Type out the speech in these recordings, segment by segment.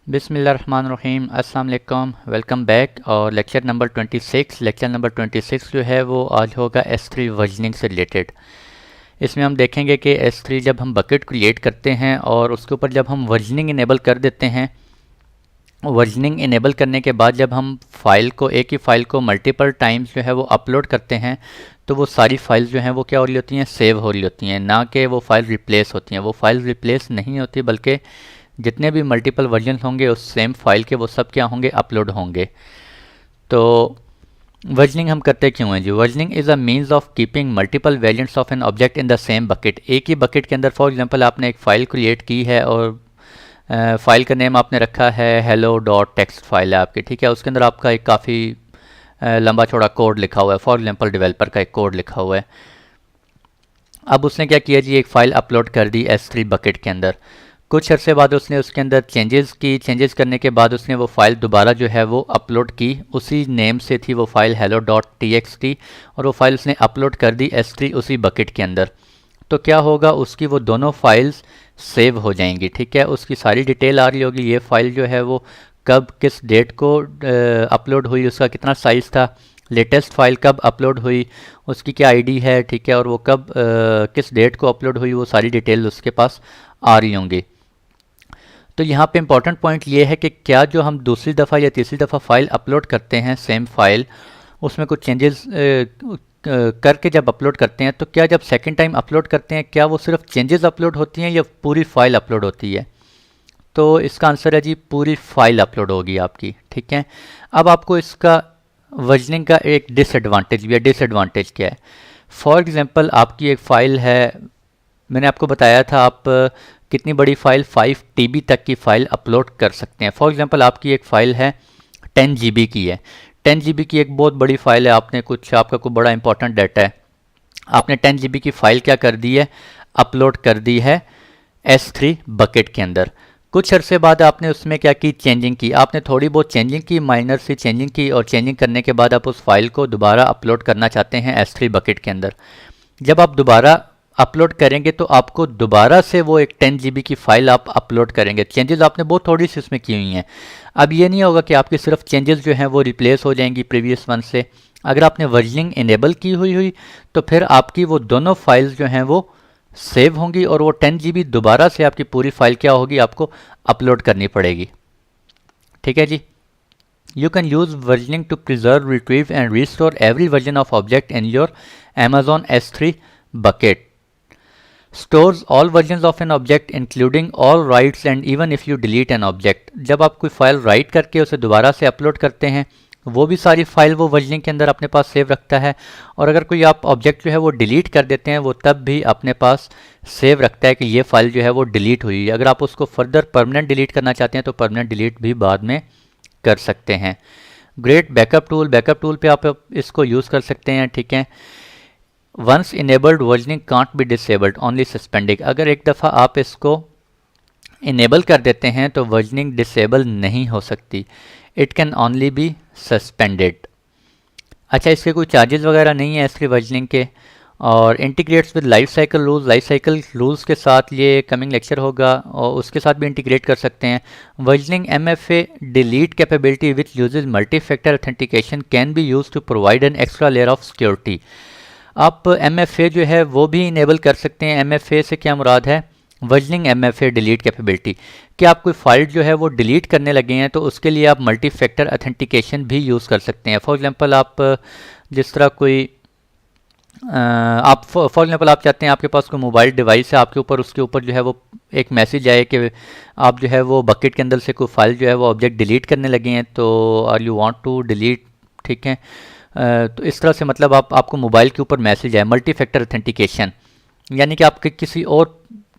बिस्मिल्लाहिर्रहमानिर्रहीम अस्सलाम वालेकुम, वेलकम बैक। और लेक्चर नंबर 26 जो है वो आज होगा S3 वर्जनिंग से रिलेटेड। इसमें हम देखेंगे कि S3 जब हम बकेट क्रिएट करते हैं और उसके ऊपर जब हम वर्जनिंग इनेबल कर देते हैं, वर्जनिंग इनेबल करने के बाद जब हम फाइल को एक ही फाइल को मल्टीपल टाइम्स जो है वो अपलोड करते हैं, तो वो सारी फाइल्स जो हैं वो क्या हो रही होती हैं, सेव हो रही होती हैं, ना कि वो फाइल रिप्लेस होती हैं। वो फाइल रिप्लेस नहीं होती, बल्कि जितने भी मल्टीपल वर्जन होंगे उस सेम फाइल के वो सब क्या होंगे, अपलोड होंगे। तो वर्जनिंग हम करते क्यों हैं जी? Versioning is a means of keeping multiple variants of an object in the same bucket. एक ही बकेट के अंदर फॉर एग्जांपल आपने एक फ़ाइल क्रिएट की है और फाइल का नेम आपने रखा है hello डॉट टेक्स्ट फाइल है आपकी, ठीक है। उसके अंदर आपका एक काफ़ी लंबा चौड़ा कोड लिखा हुआ है, फॉर एग्जांपल डेवलपर का एक कोड लिखा हुआ है। अब उसने क्या किया जी, एक फ़ाइल अपलोड कर दी S3 बकेट के अंदर। कुछ अरसे बाद उसने उसके अंदर चेंजेस की, चेंजेस करने के बाद उसने वो फ़ाइल दोबारा जो है वो अपलोड की। उसी नेम से थी वो फ़ाइल hello डॉट txt, और वो फ़ाइल उसने अपलोड कर दी S3 उसी बकेट के अंदर। तो क्या होगा, उसकी वो दोनों फाइल्स सेव हो जाएंगी, ठीक है। उसकी सारी डिटेल आ रही होगी, ये फ़ाइल जो है वो कब किस डेट को अपलोड हुई, उसका कितना साइज़ था, लेटेस्ट फाइल कब अपलोड हुई, उसकी क्या आईडी है, ठीक है, और वो कब किस डेट को अपलोड हुई, वो सारी डिटेल उसके पास आ रही होंगी। तो यहाँ पे इम्पॉर्टेंट पॉइंट ये है कि क्या जो हम दूसरी दफ़ा या तीसरी दफ़ा फाइल अपलोड करते हैं सेम फाइल, उसमें कुछ चेंजेस करके जब अपलोड करते हैं, तो क्या जब सेकंड टाइम अपलोड करते हैं क्या वो सिर्फ चेंजेस अपलोड होती हैं या पूरी फाइल अपलोड होती है? तो इसका आंसर है जी, पूरी फाइल अपलोड होगी आपकी, ठीक है। अब आपको इसका वर्जनिंग का एक डिसएडवांटेज भी है। डिसएडवांटेज क्या है? फॉर एग्जांपल आपकी एक फ़ाइल है, मैंने आपको बताया था आप कितनी बड़ी फ़ाइल 5 TB तक की फ़ाइल अपलोड कर सकते हैं। फॉर एग्जांपल आपकी एक फ़ाइल है 10 GB की है, 10 GB की एक बहुत बड़ी फ़ाइल है। आपने कुछ, आपका कोई बड़ा इंपॉर्टेंट डाटा है, आपने 10 GB की फ़ाइल क्या कर दी है, अपलोड कर दी है S3 बकेट के अंदर। कुछ अरसे बाद आपने उसमें क्या की, चेंजिंग की। आपने थोड़ी बहुत चेंजिंग की, माइनर सी चेंजिंग की, और चेंजिंग करने के बाद आप उस फाइल को दोबारा अपलोड करना चाहते हैं S3 बकेट के अंदर। जब आप दोबारा अपलोड करेंगे तो आपको दोबारा से वो एक 10 GB की फ़ाइल आप अपलोड करेंगे। चेंजेस आपने बहुत थोड़ी सी उसमें की हुई हैं। अब ये नहीं होगा कि आपकी सिर्फ चेंजेस जो हैं वो रिप्लेस हो जाएंगी प्रीवियस वन से। अगर आपने वर्जनिंग इनेबल की हुई तो फिर आपकी वो दोनों फाइल्स जो हैं वो सेव होंगी, और वो 10 GB दोबारा से आपकी पूरी फाइल क्या होगी, आपको अपलोड करनी पड़ेगी, ठीक है जी। You can use versioning to preserve, retrieve and restore every version of object in your Amazon S3 bucket. Stores all versions of an object including all writes and even if you delete an object. जब आप कोई file write करके उसे दोबारा से upload करते हैं, वो भी सारी फाइल वो वर्जनिंग के अंदर अपने पास सेव रखता है, और अगर कोई आप ऑब्जेक्ट जो है वो डिलीट कर देते हैं, वो तब भी अपने पास सेव रखता है कि ये फाइल जो है वो डिलीट हुई है। अगर आप उसको फर्दर परमानेंट डिलीट करना चाहते हैं तो परमानेंट डिलीट भी बाद में कर सकते हैं। ग्रेट बैकअप टूल पे आप इसको यूज़ कर सकते हैं, ठीक है। Once enabled versioning can't be disabled only suspending. अगर एक दफ़ा आप इसको इनेबल कर देते हैं तो वर्जनिंग डिसेबल नहीं हो सकती, it can only be suspended. अच्छा, इसके कोई चार्जेस वगैरह नहीं है इसके वर्जनिंग के, और integrates with life cycle rules. Life cycle rules के साथ ये कमिंग लेक्चर होगा और उसके साथ भी इंटीग्रेट कर सकते हैं। Versioning MFA delete capability which uses multi factor authentication can be use to provide an extra layer of security. आप MFA जो है वो भी इनेबल कर सकते हैं। MFA से क्या मुराद है? Versioning MFA delete capability. कि आप कोई फाइल जो है वो डिलीट करने लगे हैं तो उसके लिए आप मल्टी फैक्टर ऑथेंटिकेशन भी यूज़ कर सकते हैं। फॉर एग्जांपल आप जिस तरह कोई आप फॉर एग्जांपल आप चाहते हैं आपके पास कोई मोबाइल डिवाइस है, आपके ऊपर उसके ऊपर जो है वो एक मैसेज आए कि आप जो है वो बकेट के अंदर से कोई फाइल जो है वो ऑब्जेक्ट डिलीट करने लगे हैं, तो are you want to delete, ठीक है। तो इस तरह से मतलब आपको मोबाइल के ऊपर मैसेज आए, मल्टी फैक्टर ऑथेंटिकेशन, यानी कि आपके किसी और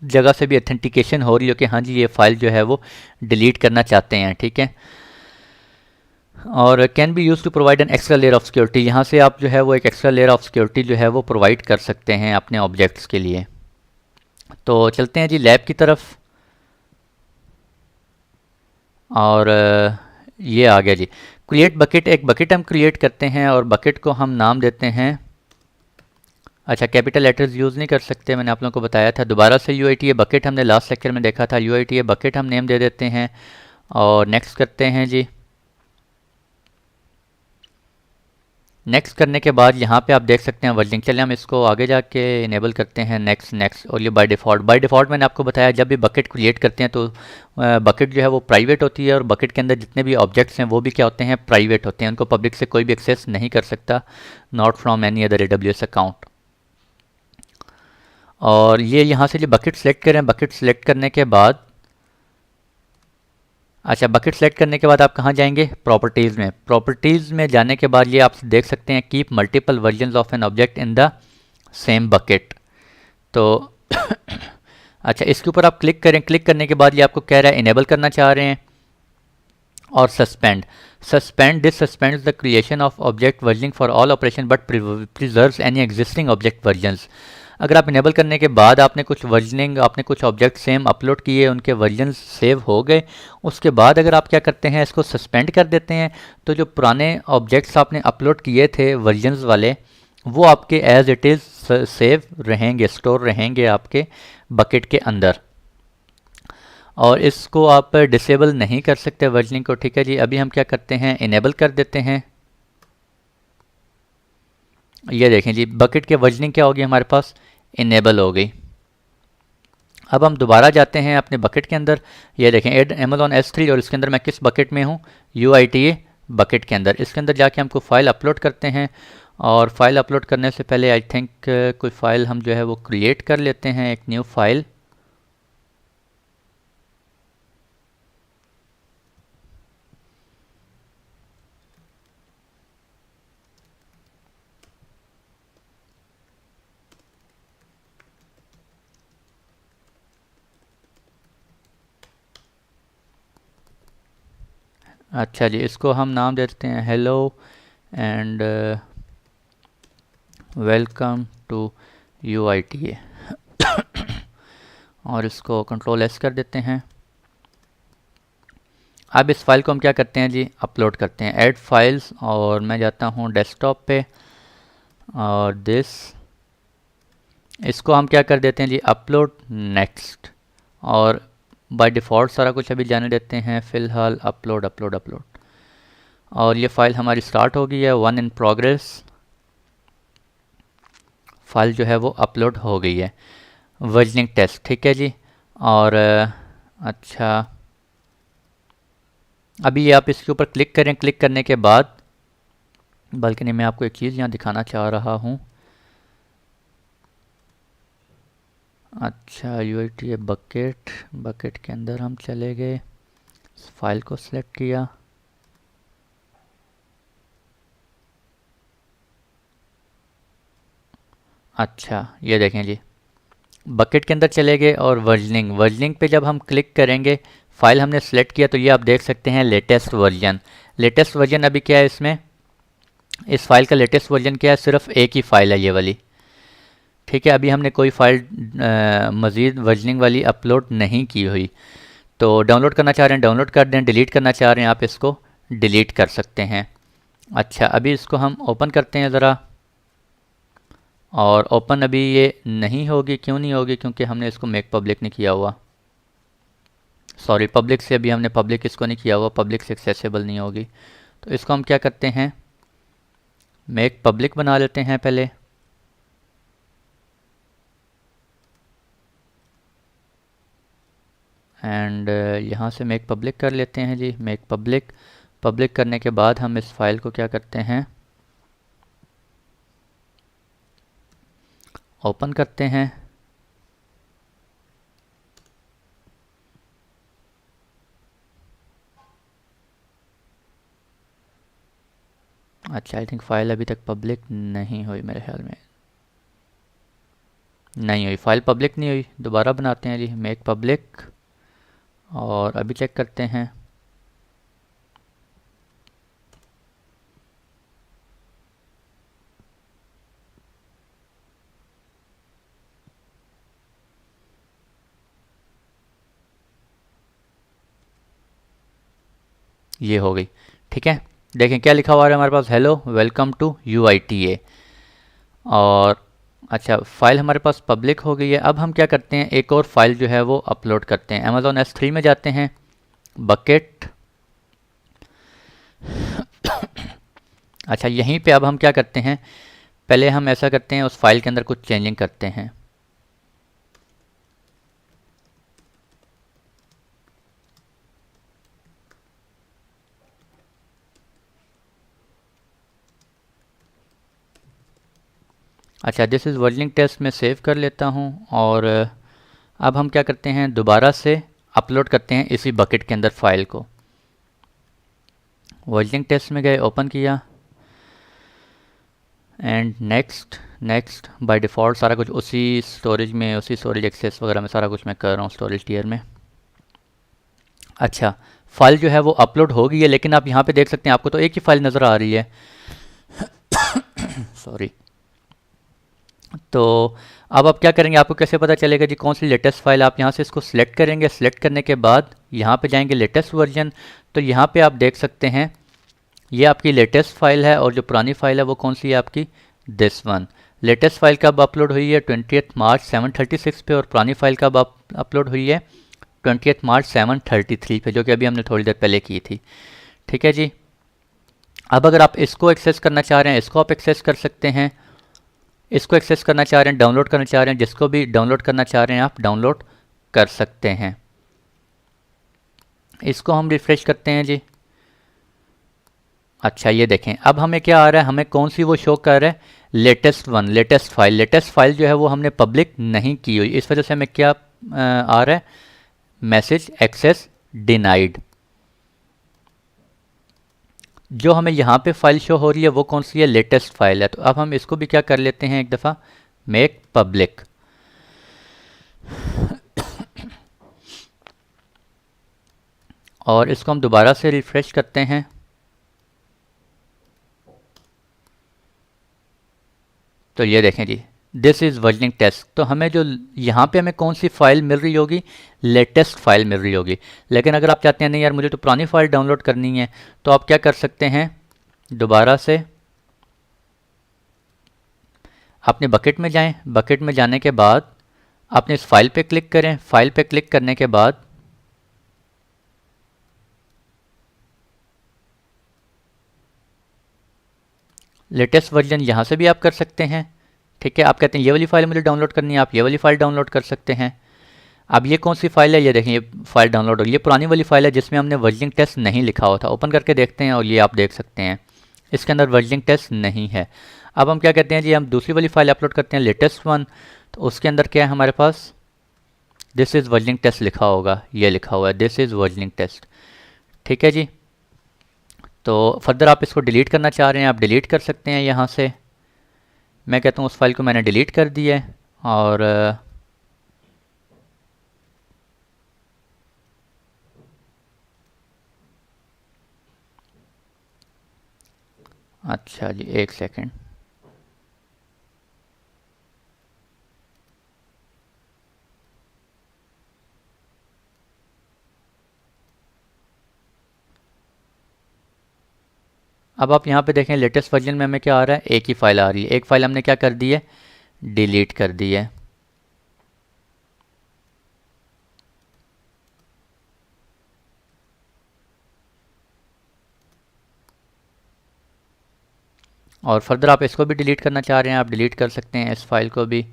जगह से भी ऑथेंटिकेशन हो रही हो कि हाँ जी ये फाइल जो है वो डिलीट करना चाहते हैं, ठीक है। और can be use to provide an extra layer of security. यहाँ से आप जो है वो एक एक्स्ट्रा लेयर ऑफ सिक्योरिटी जो है वो प्रोवाइड कर सकते हैं अपने ऑब्जेक्ट्स के लिए। तो चलते हैं जी लैब की तरफ, और ये आ गया जी क्रिएट बकेट। एक बकेट हम क्रिएट करते हैं और बकेट को हम नाम देते हैं, अच्छा कैपिटल लेटर्स यूज़ नहीं कर सकते, मैंने आप लोगों को बताया था। दोबारा से UITA बकेट हमने लास्ट लेक्चर में देखा था, UITA बकेट हम नेम दे देते हैं, और नेक्स्ट करते हैं जी। नेक्स्ट करने के बाद यहाँ पे आप देख सकते हैं वर्जनिंग। चलिए हम इसको आगे जाके इनेबल करते हैं नेक्स्ट नेक्स्ट। और ये बाय डिफ़ॉल्ट मैंने आपको बताया जब भी बकेट क्रिएट करते हैं तो बकेट जो है वो प्राइवेट होती है और बकेट के अंदर जितने भी ऑब्जेक्ट्स हैं वो भी क्या होते हैं, प्राइवेट होते हैं। उनको पब्लिक से कोई भी एक्सेस नहीं कर सकता, not from any other AWS account. और ये यहाँ से जो बकेट सेलेक्ट करें, बकेट सेलेक्ट करने के बाद, अच्छा बकेट सेलेक्ट करने के बाद आप कहाँ जाएंगे, प्रॉपर्टीज़ में। प्रॉपर्टीज़ में जाने के बाद ये आप देख सकते हैं keep multiple versions of an object in the same bucket. तो अच्छा इसके ऊपर आप क्लिक करें। क्लिक करने के बाद ये आपको कह रहा है इनेबल करना चाह रहे हैं। और suspend this suspends the creation of object versioning for all operation but preserves any existing object versions. अगर आप इनेबल करने के बाद आपने कुछ वर्जनिंग, आपने कुछ ऑब्जेक्ट सेम अपलोड किए, उनके वर्जन सेव हो गए, उसके बाद अगर आप क्या करते हैं, इसको सस्पेंड कर देते हैं, तो जो पुराने ऑब्जेक्ट्स आपने अपलोड किए थे वर्जन्स वाले, वो आपके एज इट इज़ सेव रहेंगे, स्टोर रहेंगे आपके बकेट के अंदर। और इसको आप डिसेबल नहीं कर सकते वर्जनिंग को। ठीक है जी, अभी हम क्या करते हैं, इनेबल कर देते हैं। ये देखें जी, बकेट के वर्जनिंग क्या होगी हमारे पास, इनेबल हो गई। अब हम दोबारा जाते हैं अपने बकेट के अंदर। ये देखें एड Amazon S3, और इसके अंदर मैं किस बकेट में हूँ, UITA बकेट के अंदर। इसके अंदर जाके हमको फाइल अपलोड करते हैं। और फाइल अपलोड करने से पहले आई थिंक कोई फाइल हम जो है वो क्रिएट कर लेते हैं, एक न्यू फाइल। अच्छा जी, इसको हम नाम दे देते हैं hello and welcome to UITA। और इसको कंट्रोल S कर देते हैं। अब इस फाइल को हम क्या करते हैं जी, अपलोड करते हैं। ऐड फाइल्स, और मैं जाता हूँ डेस्कटॉप पे, और इसको हम क्या कर देते हैं जी, अपलोड नेक्स्ट। और बाय डिफ़ॉल्ट सारा कुछ अभी जाने देते हैं फ़िलहाल, अपलोड अपलोड अपलोड। और ये फ़ाइल हमारी स्टार्ट हो गई है, 1 इन प्रोग्रेस। फाइल जो है वो अपलोड हो गई है, वर्जनिंग टेस्ट। ठीक है जी। और अच्छा अभी ये आप इसके ऊपर क्लिक करें। क्लिक करने के बाद बल्कि नहीं, मैं आपको एक चीज़ यहाँ दिखाना चाह रहा हूँ। अच्छा UITA बकेट के अंदर हम चले गए, इस फाइल को सिलेक्ट किया। अच्छा ये देखें जी, बकेट के अंदर चले गए और वर्जनिंग पे जब हम क्लिक करेंगे, फाइल हमने सेलेक्ट किया, तो ये आप देख सकते हैं लेटेस्ट वर्जन अभी क्या है इसमें, इस फाइल का लेटेस्ट वर्जन क्या है, सिर्फ एक ही फाइल है ये वाली। ठीक है, अभी हमने कोई फाइल मज़ीद वर्जनिंग वाली अपलोड नहीं की हुई। तो डाउनलोड करना चाह रहे हैं डाउनलोड कर दें, डिलीट करना चाह रहे हैं आप इसको डिलीट कर सकते हैं। अच्छा अभी इसको हम ओपन करते हैं ज़रा। और ओपन अभी ये नहीं होगी, क्यों नहीं होगी, क्योंकि हमने इसको मेक पब्लिक नहीं किया हुआ। सॉरी, पब्लिक से अभी हमने पब्लिक इसको नहीं किया हुआ, पब्लिक से एक्सेसिबल नहीं होगी। तो इसको हम क्या करते हैं, मेक पब्लिक बना लेते हैं पहले। एंड यहाँ से मेक पब्लिक कर लेते हैं जी, मेक पब्लिक करने के बाद हम इस फाइल को क्या करते हैं, ओपन करते हैं। अच्छा आई थिंक फाइल अभी तक पब्लिक नहीं हुई, मेरे ख्याल में नहीं हुई, फाइल पब्लिक नहीं हुई। दोबारा बनाते हैं जी, मेक पब्लिक, और अभी चेक करते हैं। ये हो गई। ठीक है, देखें क्या लिखा हुआ है हमारे पास, हेलो वेलकम टू UITA। और अच्छा फाइल हमारे पास पब्लिक हो गई है। अब हम क्या करते हैं, एक और फाइल जो है वो अपलोड करते हैं। Amazon S3 में जाते हैं, बकेट, अच्छा, यहीं पे अब हम क्या करते हैं, पहले हम ऐसा करते हैं, उस फाइल के अंदर कुछ चेंजिंग करते हैं। अच्छा, दिस इज़ वर्जनिंग टेस्ट में सेव कर लेता हूँ। और अब हम क्या करते हैं, दोबारा से अपलोड करते हैं इसी बकेट के अंदर फाइल को। वर्जनिंग टेस्ट में गए, ओपन किया and next next. By default सारा कुछ उसी स्टोरेज में, उसी स्टोरेज एक्सेस वगैरह में सारा कुछ मैं कर रहा हूँ स्टोरेज टियर में। अच्छा, फाइल जो है वो अपलोड हो गई है, लेकिन आप यहाँ पे देख सकते हैं आपको तो एक ही फाइल नज़र आ रही है। सॉरी। तो अब आप क्या करेंगे, आपको कैसे पता चलेगा जी कौन सी लेटेस्ट फाइल? आप यहाँ से इसको सिलेक्ट करेंगे, सिलेक्ट करने के बाद यहाँ पे जाएंगे लेटेस्ट वर्जन। तो यहाँ पे आप देख सकते हैं ये आपकी लेटेस्ट फाइल है, और जो पुरानी फाइल है वो कौन सी है आपकी, दिस वन। लेटेस्ट फाइल कब अपलोड हुई है, 20 मार्च 7:36 पे, और पुरानी फाइल कब अपलोड हुई है, 20 मार्च 7:33 पे, जो कि अभी हमने थोड़ी देर पहले की थी। ठीक है जी। अब अगर आप इसको एक्सेस करना चाह रहे हैं, इसको आप एक्सेस कर सकते हैं। इसको एक्सेस करना चाह रहे हैं, डाउनलोड करना चाह रहे हैं, जिसको भी डाउनलोड करना चाह रहे हैं आप डाउनलोड कर सकते हैं। इसको हम रिफ्रेश करते हैं जी। अच्छा, ये देखें अब हमें क्या आ रहा है, हमें कौन सी वो शो कर रहा है, latest one, latest file. Latest file जो है वो हमने पब्लिक नहीं की हुई, इस वजह से हमें क्या आ रहा है, मैसेज एक्सेस डिनाइड। जो हमें यहाँ पे फाइल शो हो रही है वो कौन सी है, लेटेस्ट फाइल है। तो अब हम इसको भी क्या कर लेते हैं, एक दफ़ा मेक पब्लिक। और इसको हम दोबारा से रिफ्रेश करते हैं। तो ये देखें जी, दिस इज़ वर्जनिंग टेस्ट। तो हमें जो यहाँ पे हमें कौन सी फ़ाइल मिल रही होगी, लेटेस्ट फाइल मिल रही होगी। लेकिन अगर आप चाहते हैं नहीं यार मुझे तो पुरानी फ़ाइल डाउनलोड करनी है, तो आप क्या कर सकते हैं, दोबारा से अपने बकेट में जाएं। बकेट में जाने के बाद आपने इस फाइल पे क्लिक करें। फाइल पे क्लिक करने के बाद लेटेस्ट वर्जन यहाँ से भी आप कर सकते हैं। ठीक है, आप कहते हैं ये वाली फ़ाइल मुझे डाउनलोड करनी है, आप ये वाली फ़ाइल डाउनलोड कर सकते हैं। अब ये कौन सी फ़ाइल है, ये देखें ये फ़ाइल डाउनलोड होगी। ये पुरानी वाली फ़ाइल है जिसमें हमने वर्जनिंग टेस्ट नहीं लिखा हुआ था। ओपन करके देखते हैं और ये आप देख सकते हैं इसके अंदर वर्जनिंग टेस्ट नहीं है। अब हम क्या कहते हैं जी, हम दूसरी वाली फ़ाइल अपलोड करते हैं, लेटेस्ट वन। तो उसके अंदर क्या है हमारे पास, दिस इज़ वर्जनिंग टेस्ट लिखा होगा, ये लिखा हुआ है दिस इज़ वर्जनिंग टेस्ट। ठीक है जी। तो फर्दर आप इसको डिलीट करना चाह रहे हैं, आप डिलीट कर सकते हैं यहाँ से। मैं कहता हूँ उस फाइल को मैंने डिलीट कर दिया है। और अच्छा जी, एक सेकंड। अब आप यहाँ पे देखें लेटेस्ट वर्जन में हमें क्या आ रहा है, एक ही फ़ाइल आ रही है। एक फ़ाइल हमने क्या कर दी है, डिलीट कर दी है। और फर्दर आप इसको भी डिलीट करना चाह रहे हैं, आप डिलीट कर सकते हैं इस फाइल को भी।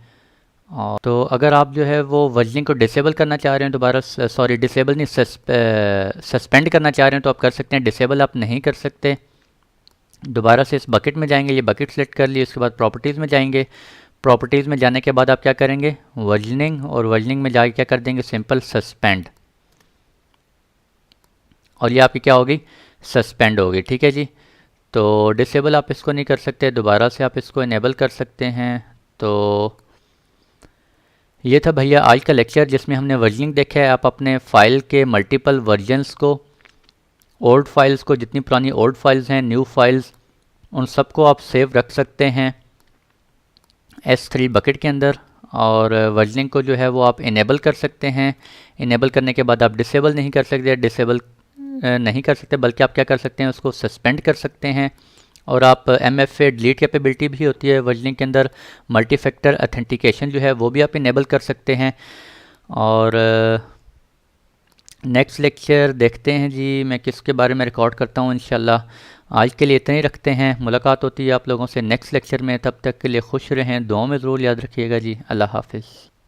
और तो अगर आप जो है वो वर्जनिंग को डिसेबल करना चाह रहे हैं दोबारा, सॉरी डिसेबल नहीं, सस्पेंड करना चाह रहे हैं तो आप कर सकते हैं। डिसेबल आप नहीं कर सकते। दोबारा से इस बकेट में जाएंगे, ये बकेट सेलेक्ट कर लिए, उसके बाद प्रॉपर्टीज़ में जाएंगे। प्रॉपर्टीज़ में जाने के बाद आप क्या करेंगे, वर्जनिंग, और वर्जनिंग में जाके क्या कर देंगे, सिंपल सस्पेंड। और ये आपकी क्या होगी, सस्पेंड होगी। ठीक है जी। तो डिसेबल आप इसको नहीं कर सकते, दोबारा से आप इसको इनेबल कर सकते हैं। तो ये था भैया आज का लेक्चर जिसमें हमने वर्जनिंग देखा है। आप अपने फ़ाइल के मल्टीपल वर्जन्स को, ओल्ड फाइल्स को, जितनी पुरानी ओल्ड फाइल्स हैं, न्यू फाइल्स, उन सबको आप सेव रख सकते हैं S3 बकेट के अंदर। और वर्जनिंग को जो है वो आप इनेबल कर सकते हैं। इनेबल करने के बाद आप डिसेबल नहीं कर सकते, डिसेबल नहीं कर सकते, बल्कि आप क्या कर सकते हैं, उसको सस्पेंड कर सकते हैं। और आप MFA डिलीट कैपेबिलिटी भी होती है वर्जनिंग के अंदर। मल्टी फैक्टर ऑथेंटिकेशन जो है वो भी आप इनेबल कर सकते हैं। और नेक्स्ट लेक्चर देखते हैं जी मैं किसके बारे में रिकॉर्ड करता हूँ इंशाल्लाह। आज के लिए इतना ही रखते हैं, मुलाकात होती है आप लोगों से नेक्स्ट लेक्चर में। तब तक के लिए खुश रहें, दुआओं में ज़रूर याद रखिएगा जी। अल्लाह हाफिज़।